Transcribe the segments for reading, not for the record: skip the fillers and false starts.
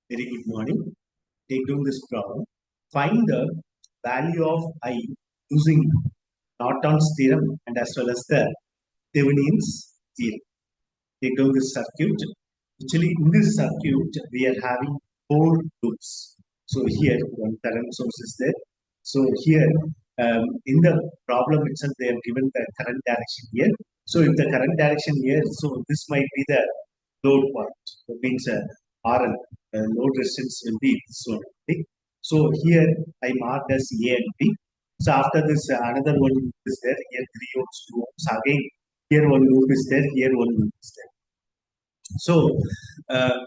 Very good morning. Take down this problem. Find the value of I using Norton's theorem and as well as the Thevenin's theorem. Take down this circuit. Actually, in this circuit, we are having four loops. So here, one current source is there. So here, in the problem itself, they have given the current direction here. So if the current direction here, so this might be the load point. That means RL, load resistance will be this one. Okay? So here I marked as A and B. So after this, another one loop is there. Here 3 ohms, 2 ohms. Again, here one loop is there. Here one loop is there. So uh,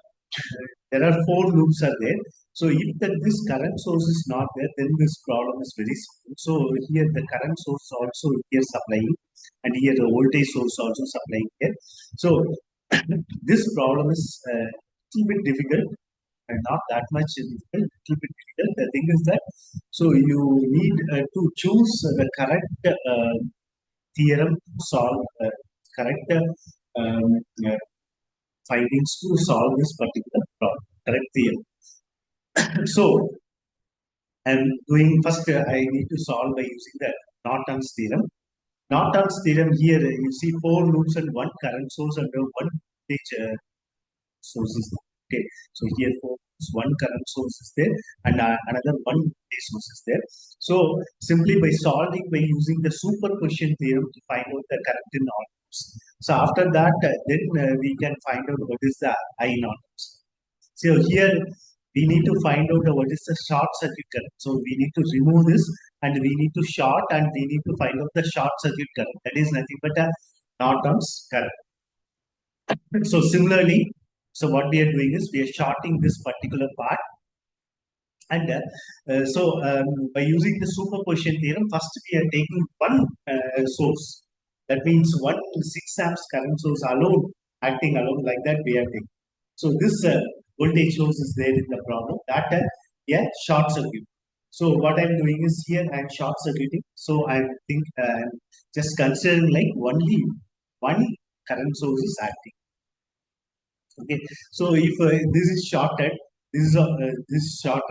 there are four loops are there. So if this current source is not there, then this problem is very simple. So here the current source also here supplying, and here the voltage source also supplying here. So this problem is a little bit difficult and not that much difficult, little bit difficult. The thing is that so you need to choose the correct theorem to solve correct um, uh, findings to solve this particular problem. Correct theorem. So I'm doing first. I need to solve by using the Norton's theorem. Norton's theorem here you see four loops and one current source and one voltage sources. Okay, so here for one current source is there and another one voltage source is there. So simply by solving by using the superposition theorem to find out the current in all loops. So after that, then we can find out what is the I naught. So here we need to find out what is the short circuit current. So we need to remove this and we need to short and we need to find out the short circuit current. That is nothing but a Norton's current. So similarly, so what we are doing is we are shorting this particular part. And by using the superposition theorem, first we are taking one source. That means one 6 amps current source alone, acting alone like that we are taking. So this voltage source is there in the problem that yeah, short circuit. So what I'm doing is here I'm short circuiting. So I think I'm just considering like only one current source is acting. Okay, so if this is shorted, this short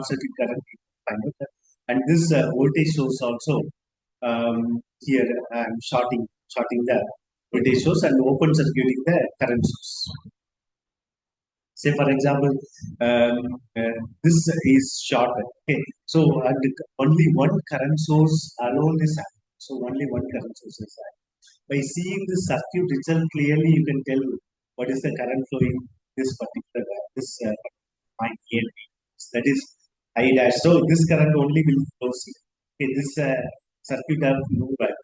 circuit current find out, and this voltage source also here I'm shorting the voltage source and open circuiting the current source. Say for example, this is shorted. Okay, so only one current source alone is active. So only one current source is active. By seeing the circuit itself clearly, you can tell what is the current flowing this particular point here. That is I dash. So this current only will flow here. Okay, this circuit have no value.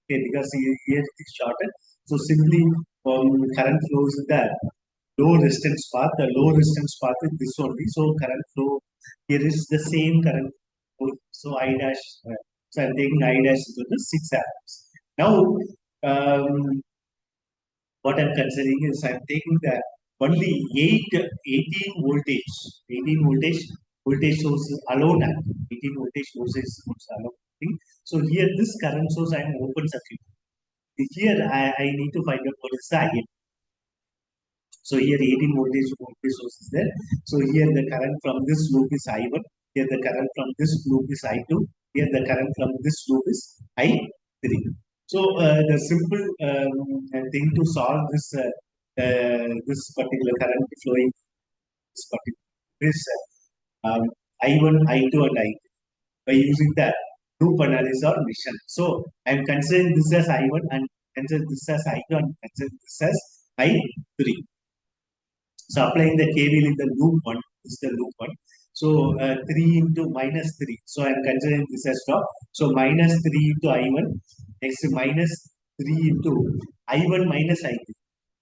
Okay, because here it is shorted. So simply current flows in the low resistance path. The low resistance path is this only. So current flow here is the same current flow. So I dash. So I'm taking I dash to the 6 amps. Now what I'm considering is I'm taking the only 18 voltage source alone. 18 voltage sources alone. So here this current source I am open circuit. Here I need to find out what is the IN. So here 18 voltage source is there. So here the current from this loop is I1. Here the current from this loop is I2. Here the current from this loop is I3. So the simple thing to solve this particular current flowing this particular is I1, I2, and I3 by using the loop analysis or mission. So I am considering this as I1 and consider this as I2 and consider this as I3. So applying the KVL in the loop 1 is the loop 1. So 3 into minus 3. So I am considering this as top. So minus 3 into I1. Next minus 3 into I1 minus I3.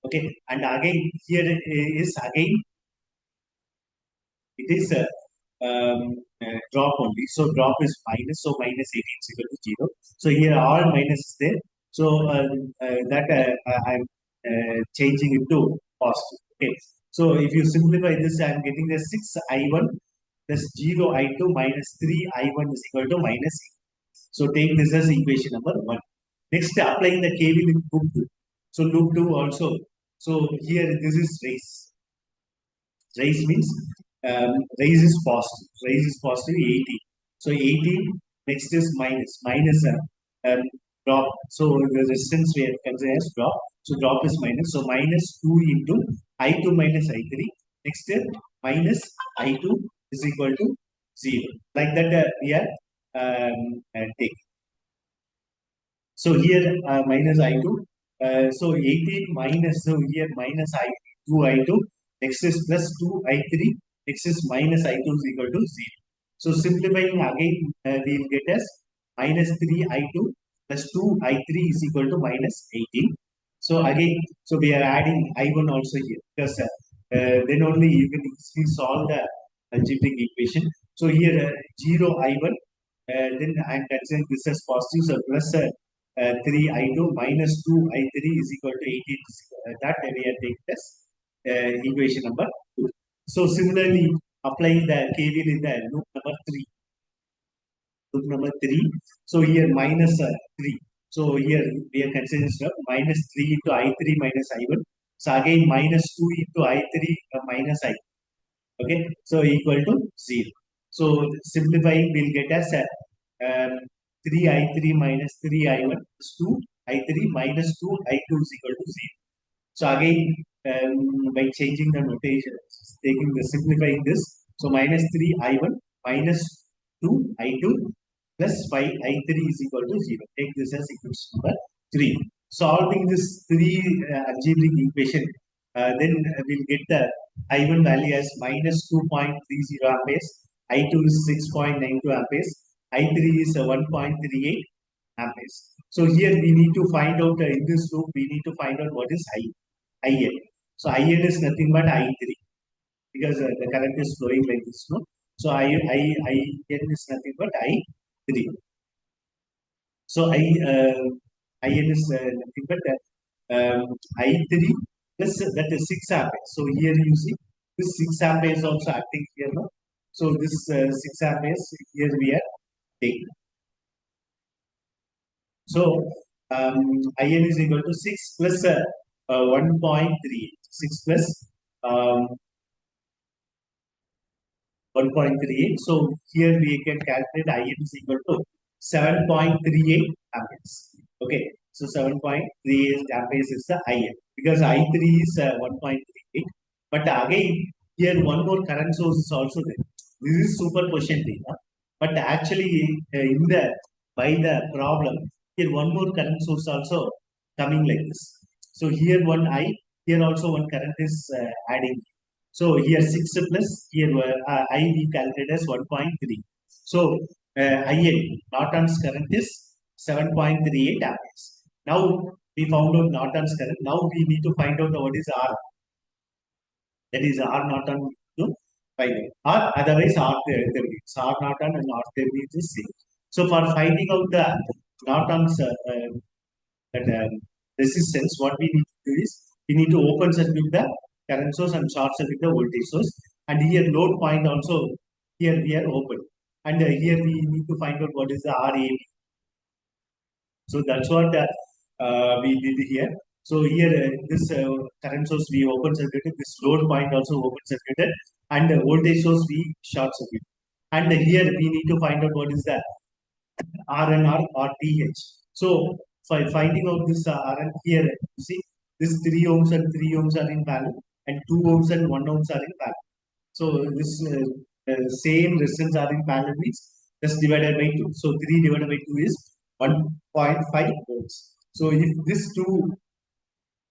Okay. And again here is again it is a drop only. So drop is minus. So minus 18 is equal to 0. So here all minus is there. So that I am changing it to positive. Okay. So if you simplify this, I am getting the 6 I1 plus 0 I2 minus 3 I1 is equal to minus 8. So take this as equation number 1. Next, applying the KVL in loop 2. So loop 2 also. So here this is race. Raise means raise is positive. Raise is positive 18. So 18 next is minus. Minus drop. So the resistance we are considering as drop. So drop is minus. So minus 2 into I2 minus I3. Next is minus I2 is equal to 0. Like that we are taking. So here minus I2. So 18 minus, so here minus I2 I2. Next is plus 2 I3. Next is minus I2 is equal to 0. So simplifying again, we will get as minus 3 I2 plus 2 I3 is equal to minus 18. So again, so we are adding I1 also here because then only you can easily solve the algebraic equation. So here 0 I1, then I am considering this as positive, so plus 3 I2 minus 2 I3 is equal to 18. That we are taking as equation number 2. So similarly, applying the KVL in the loop number 3. Loop number 3. So here minus 3. So here we are considering minus 3 into I3 minus I1. So again minus 2 into I3 minus I. Okay. So equal to 0. So simplifying we'll get as 3 I3 minus 3 I1 plus 2 I3 minus 2 I2 is equal to 0. So again, by changing the notation, taking the simplifying this, so minus 3 I1 minus 2 I2 plus 5 I3 is equal to 0. Take this as equation number 3. Solving this three algebraic equation, then we'll get the I1 value as minus 2.30 amperes, I2 is 6.92 amperes, I3 is 1.38 amperes. So here we need to find out in this loop, we need to find out what is IN. So IN is nothing but I3 because the current is flowing like this. No? So IN is nothing but I3. So IN is nothing but I3 plus that is 6 amperes. So here you see this 6 amperes also acting here. No? So this 6 amperes here we are taking. So IN is equal to 6 plus 1.38. 6 plus 1.38. So here we can calculate IN is equal to 7.38 amperes. Okay. So 7.38 amperes is the IN because I3 is 1.38. But again, here one more current source is also there. This is superposition data. But actually, in the by the problem, here one more current source also coming like this. So here one I, here also one current is adding. So here 6 plus, here I we calculate as 1.3. So IN, Norton's current is 7.38 amperes. Now we found out Norton's current. Now we need to find out what is R. That is R Norton to find out. Or otherwise R Thevenin. So R Norton and R Thevenin is same. So for finding out the Norton's that, resistance, what we need to do is we need to open circuit the current source and short circuit the voltage source. And here load point also here we are open. And here we need to find out what is the RAB. So that's what we did here. So here this current source we open circuited, this load point also open circuited, and voltage source we short circuit. And here we need to find out what is the RNR or TH. So for finding out this RN here, you see this 3 ohms and 3 ohms are in parallel, and 2 ohms and 1 ohms are in parallel. So this same resistance are in parallel means just divided by 2. So 3 divided by 2 is 1.5 ohms. So if this 2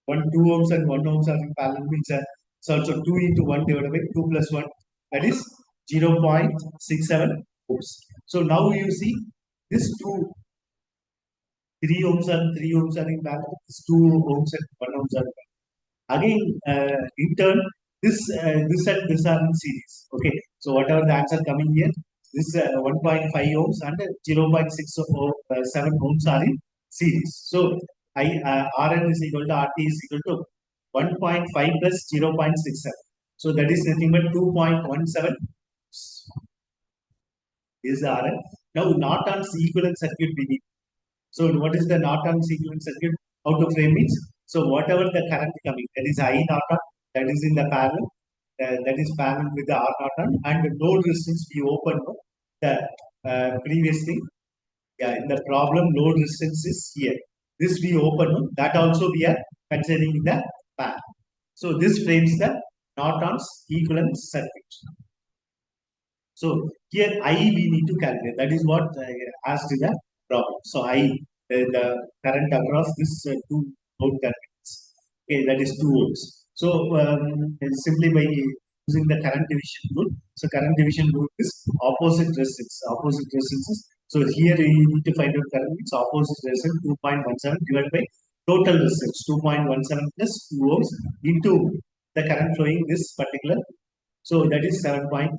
ohms and 1 ohms are in parallel means so also 2 into 1 divided by 2 plus 1, that is 0.67 ohms. So now you see this 3 ohms and 3 ohms are in parallel, this 2 ohms and 1 ohms are in parallel. Again, in turn, this and this are in series. Okay, so whatever the answer coming here, this 1.5 ohms and 0.67 ohms are in series. So Rn is equal to Rt is equal to 1.5 plus 0.67. So that is nothing but 2.17 is the Rn. Now Norton's equivalent circuit we need. So what is the Norton's equivalent circuit? How to frame it? So whatever the current coming, that is I Norton, that is in the parallel. that is parallel with the R Norton, and load resistance we open the previous thing. Yeah, in the problem, load resistance is here. This we open, that also we are considering the path. So this frames the Norton's equivalent circuit. So here I we need to calculate. That is what I asked in the problem. So the current across this two load terminals. Okay, that is 2 volts. So simply by using the current division rule. So current division rule is opposite resistance. Opposite resistances. So here you need to find out current. It's opposite resistance 2.17 divided by total resistance 2.17 plus 2 ohms into the current flowing this particular. So that is 7.3.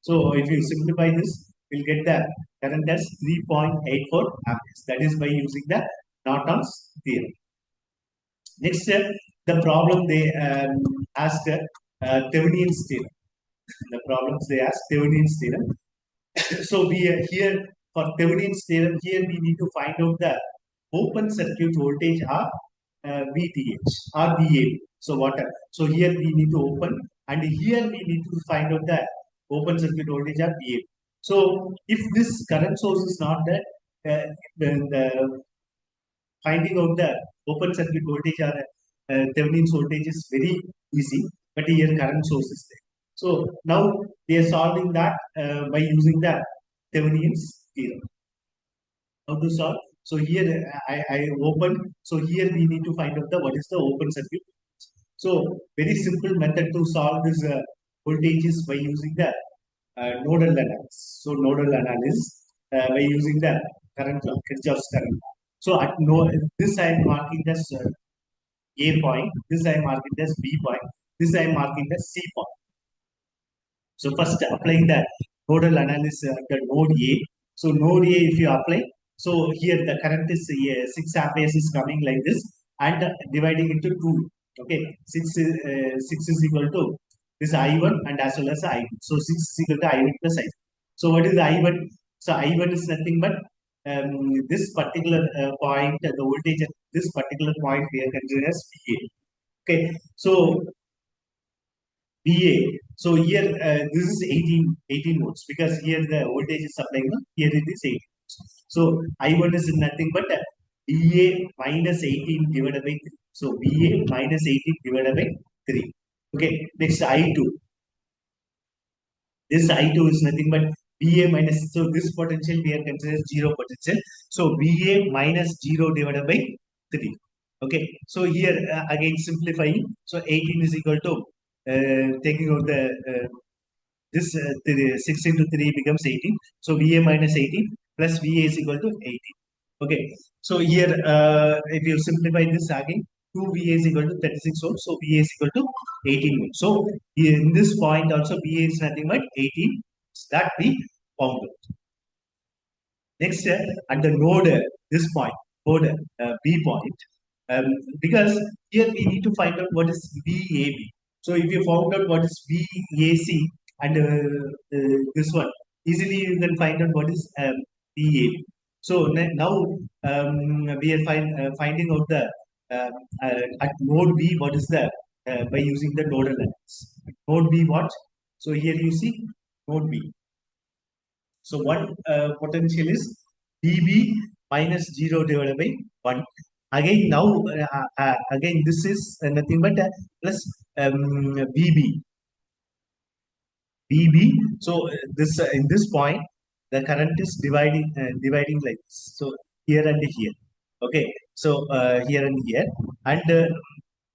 So if you simplify this, we'll get the current as 3.84 amperes. That is by using the Norton's theorem. Next, the problem they asked Thevenin's theorem. The problems they asked Thevenin's theorem. So we here for Thevenin's theorem, here we need to find out the open circuit voltage or VTH or VA. So what? So here we need to open, and here we need to find out the open circuit voltage or VA. So if this current source is not there, then the finding out the open circuit voltage or Thevenin's voltage is very easy, but here current source is there. So now we are solving that by using the Thevenin's theorem. How to solve? So here I open. So here we need to find out the what is the open circuit. So very simple method to solve this voltages by using the nodal analysis. So nodal analysis by using the current law, Kirchhoff's current law. So at this I am marking as A point. This I am marking as B point. This I am marking as C point. So first applying the nodal analysis at the node A. So node A, if you apply, so here the current is 6 amperes is coming like this, and dividing into 2. Okay, 6 is equal to this I1 and as well as I2. So 6 is equal to I1 plus I2. So what is I1? So I1 is nothing but this particular point, the voltage at this particular point we are considering as VA. Okay, so VA. So here this is 18 volts because here the voltage is supplying. Here it is 18 volts. So I1 is nothing but VA minus 18 divided by 3. So VA minus 18 divided by 3. Okay. Next I2. This I2 is nothing but VA minus. So this potential we are considering 0 potential. So VA minus 0 divided by 3. Okay. So here again simplifying. So 18 is equal to taking out the this 6 into 3 becomes 18. So VA minus 18 plus VA is equal to 18. Okay. So here if you simplify this again, 2 VA is equal to 36 volts. So VA is equal to 18 volts. So in this point also VA is nothing but 18. That we found out. Next, at the node, this point, node B point, because here we need to find out what is VAB. So if you found out what is VAC and this one, easily you can find out what is VAB. So now we are finding out the at node B what is the by using the nodal analysis. Node B what? So here you see node B. So one potential is dB minus 0 divided by 1. Again now again this is nothing but plus VB. VB. So this in this point the current is dividing like this. So here and here. Okay. So here and here, and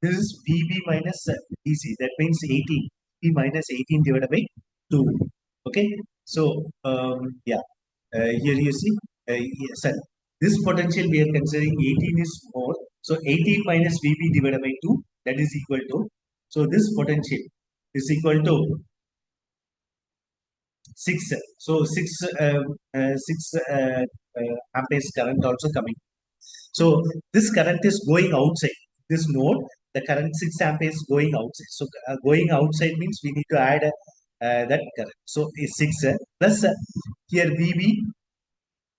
this is VB minus DC. That means 18. V minus 18 divided by 2. Okay. So yeah, here you see, yes, this potential we are considering 18 is more. So 18 minus VB divided by 2, that is equal to. So this potential is equal to 6. So 6 amperes current also coming. So this current is going outside this node. The current 6 amperes going outside. So going outside means we need to add that current. So is 6 plus here VB.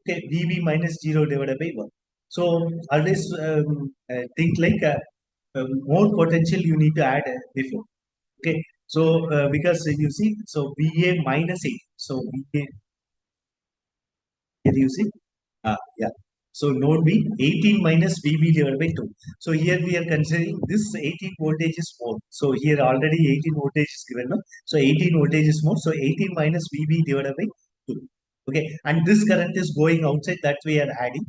Okay, VB minus 0 divided by 1. So always think like more potential you need to add before. Okay, So because you see, so VA minus 8. So VA, here you see, yeah. So node B 18 minus VB divided by 2. So here we are considering this 18 voltage is more. So here already 18 voltage is given. No? So 18 voltage is more. So 18 minus VB divided by 2. Okay. And this current is going outside, that we are adding.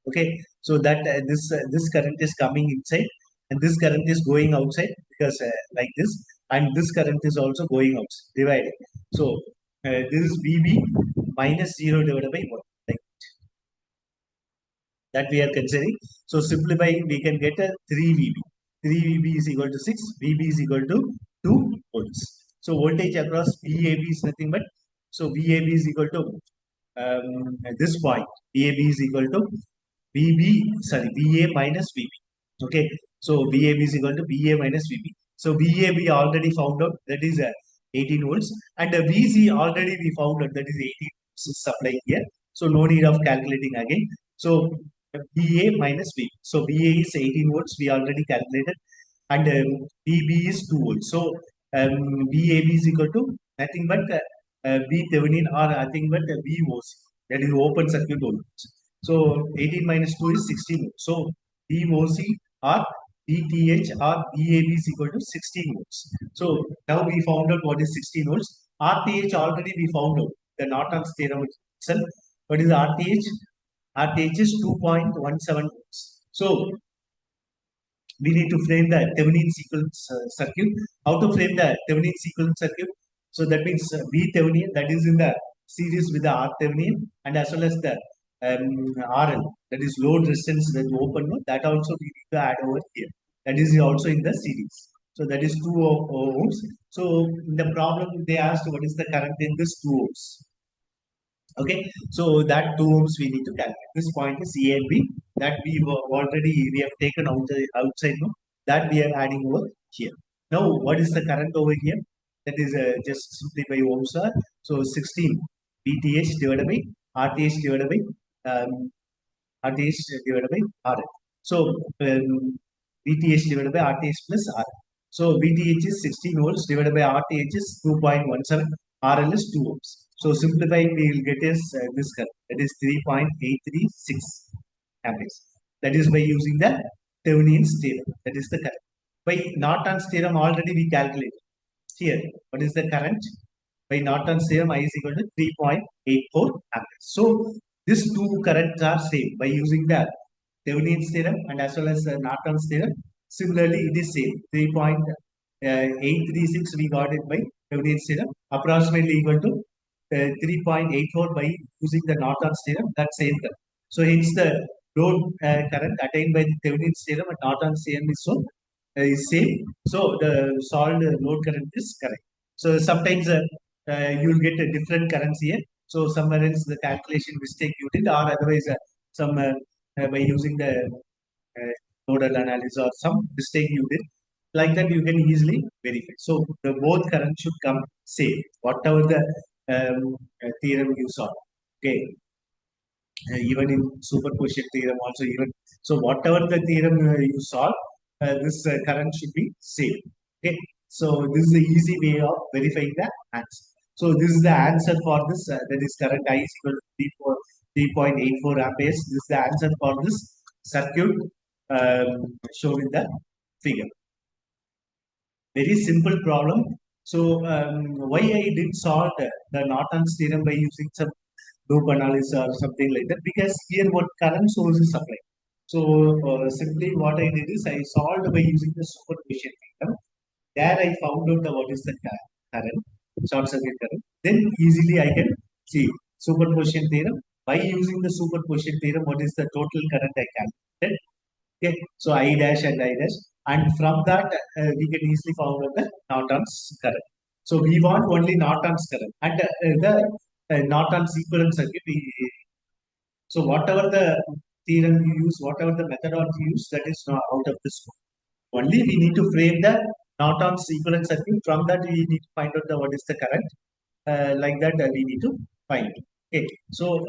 Okay. So that this current is coming inside and this current is going outside because like this, and this current is also going outside, divided. So this is VB minus 0 divided by 1. Like that we are considering. So simplifying, we can get a 3 VB. 3 VB is equal to 6. VB is equal to 2 volts. So voltage across VAB is nothing but, so VAB is equal to this point. VAB is equal to VA minus VB. Okay. So VAB is equal to VA minus VB. So VAB already found out, that is 18 volts, and VC already we found out, that is 18 volts supply here. So no need of calculating again. So VA minus VB. So VA is 18 volts, we already calculated, and VB is 2 volts. So VAB is equal to nothing but V Thevenin or nothing but VOC, that is open circuit voltage. So 18 minus 2 is 16 volts. So VOC or VTH or VAB is equal to 16 volts. So now we found out what is 16 volts. RTH already we found out, the Norton's theorem itself. What is RTH? RTH is 2.17 volts. So we need to frame the Thevenin sequence circuit. How to frame the Thevenin sequence circuit? So that means V Thevenin, that is in the series with the R Thevenin, and as well as the RL, that is load resistance, that open node, that also we need to add over here. That is also in the series. So that is 2 ohms. So in the problem they asked what is the current in this 2 ohms. Okay, so that 2 ohms we need to calculate. This point is A and B, that we have taken outside no? That we are adding over here. Now, what is the current over here? That is just simply by ohms law. So 16 VTH divided by RTH divided by um, RTH divided by RL. So VTH divided by RTH plus RL. So VTH is 16 volts divided by RTH is 2.17. RL is 2 ohms. So simplifying, we will get is this current, that is 3.836 amperes. That is by using the Thevenin's theorem. That is the current. By Norton's theorem already we calculated. Here, what is the current? By Norton's theorem, I is equal to 3.84 amperes. So these two currents are same by using the Thevenin's theorem and as well as Norton's theorem. Similarly, it is same 3.836 we got it by Thevenin's theorem, approximately equal to 3.84 by using the Norton's theorem. That same current. So hence the load current attained by the Thevenin's theorem and Norton's theorem is so is same. So the solved load current is correct. So sometimes you will get a different currents here. So somewhere else the calculation mistake you did, or otherwise some by using the nodal analysis or some mistake you did. Like that, you can easily verify. So the both current should come same, whatever the theorem you saw. Okay, even in superposition theorem also, even so whatever the theorem you solve, this current should be same. Okay, so this is the easy way of verifying the answer. So this is the answer for this, that is current I is equal to 3.84 amperes. This is the answer for this circuit shown in the figure. Very simple problem. So why I did solve the Norton's theorem by using some loop analysis or something like that, because here what current source is applied. So simply what I did is I solved by using the superposition theorem. There I found out what is the current, short circuit current. Then easily I can see superposition theorem. By using the superposition theorem, what is the total current I calculated? Okay, so I dash and I dash, and from that we can easily find out the Norton's current. So we want only Norton's current and the Norton's equivalent circuit. So whatever the theorem you use, whatever the methodology you use, that is not out of this scope. Only we need to frame the Norton's equivalent circuit. From that we need to find out the what is the current. Like that we need to find. Okay, so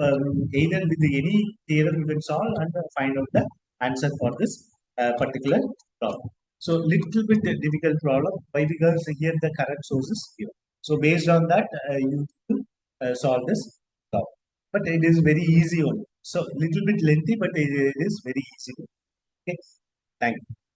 either with any theorem you can solve and find out the answer for this particular problem. So little bit difficult problem. Why? Because here the current source is here. So based on that, you solve this problem. But it is very easy only. So little bit lengthy, but it is very easy. Okay. Thank you.